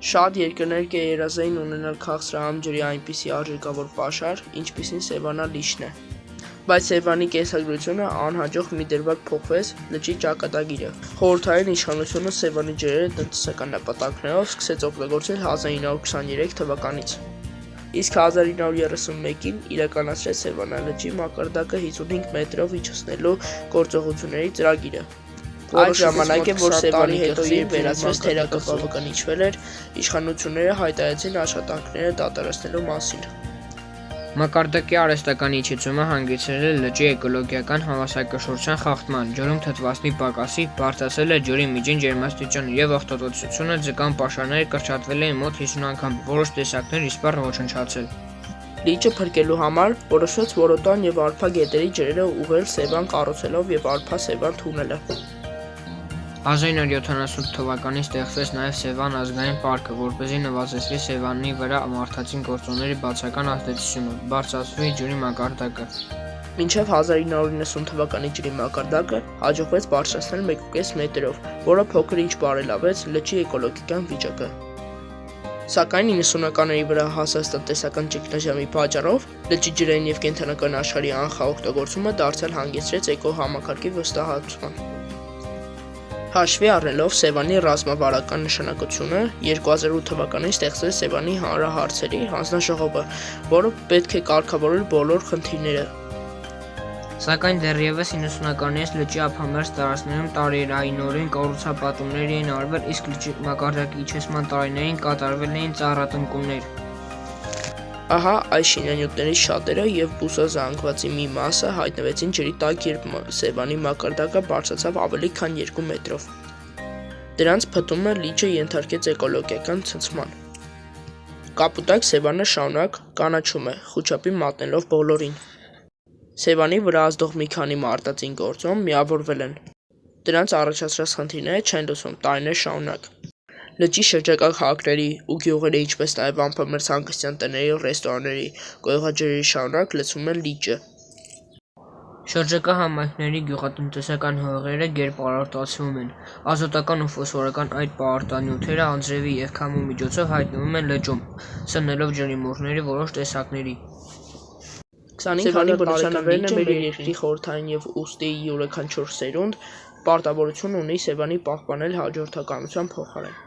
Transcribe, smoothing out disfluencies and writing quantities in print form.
Շատ երկրներ կերազային ունենալ քաղցրահամ ջրի այնպիսի արժեքավոր պաշար, ինչպիսին Սևանա լիճն է։ Բայց Սևանի կենսագրությունը անհաջող մի դրվագ փոխվեց լճի ճակատագիրը։ Խորհրդային իշխանությունը Սևանի ջրերը տնտեսական նպատակներով սկսեց օգտագործել 1923 թվականից։ Իսկ 1931-ին իրականացրեց Սևանա լճի մակարդակը 55 մետրով իջեցնելու գործողությունների ծրագիրը։ Այդ ժամանակ է, որ Սևանի կղզին վերածվեց թերակղզու, բնականիչվել էր, իշխանությունները հայտարարեցին աշխատանքները դադարեցնելու մասին։ Մակարդակի արհեստական իջեցումը հանգեցրել է լճի էկոլոգիական հավասարակշռության խախտման, ջրում թթվասնի պակասի, բարձրացել է ջրի միջին ջերմաստիճանը և աղտոտությունը, ձկան պաշարները կրճատվել էին մոտ 50 անգամ, որոշ տեսակներ իսպառ ոչնչացել։ Լիճը փրկելու համար որոշվեց Որոտան և Արփա գետերի ջրերը ուղղել Սևան կառուցելով և Արփա-Սևան թունելը։ 1978 թվականին ստեղծվեց նաև Սևան ազգային պարկը, որպեսզի նվազեցվի Սևանի վրա մարդածին գործոնների բացական ազդեցությունը, բարձրացվի ջրի մակարդակը։ Մինչև 1990 թվականի ջրի մակարդակը հաջողվեց բարձրացնել 1,5 մետրով, որը փոքր-ինչ բարելավեց լճի էկոլոգիական վիճակը։ Սակայն 90-ականների վրա հասած տնտեսական ճգնաժամի պատճառով լճի ջրային և կենդանական աշխարհի անխաղաղ դարձյալ հանգեցրեց էկոհամակարգի վստահացման։ Հաշվի առնելով Սևանի ռազմավարական նշանակությունը, 2008 թվականին ստեղծվեց Սևանի հանրահարցերի հանձնաժողովը, որը պետք է կարգավորեր բոլոր խնդիրները։ Սակայն դեռևս 90-ականներից լճի ափամերձ տարածքներում տարերայնորեն կառուցապատումներ էին արվել, իսկ լճի մակարդակի իջեցման տարիներին կատարվել էին ծառատնկումներ։ Ահա այս շինանյութերից շատերը և բուսազանգվածի մի մասը հայտնվեցին ջրի տակ, երբ Սևանի մակարդակը բարձրացավ ավելի քան 2 մետրով։ Դրանց փտումը լիճը ենթարկեց էկոլոգիական ցնցման։ Կապուտակ Սևանը շարունակ կանաչում է, խուճապի մատնելով բոլորին։ Սևանի վրա ազդող մի քանի մարտածին գործոն միավորվել են։ Դրանց առաջացրած խնդիրները չեն լուծվում տարիներ շարունակ։ Լճի շրջակա քաղաքների ու գյուղերի, ինչպես նաև ափամերձ հանգստյան տների, ռեստորանների կոյուղաջրերի շարունակ լցվում է լիճը։ Շրջակա համայնքների գյուղատնտեսական հողերը գերպարարտացվում են։ Ազոտական ու ֆոսֆորական այդ պարարտանյութերը անձրևի և քամու միջոցով հայտնվում են լճում, սնելով ջրիմուռների որոշ տեսակների։ 25 բնութագրերն է մեր երկրի խորհրդային և ուստի յուրաքանչյուր սերունդ պարտավորություն ունի Սևանի պահպանել հաջորդականության փոխարեն։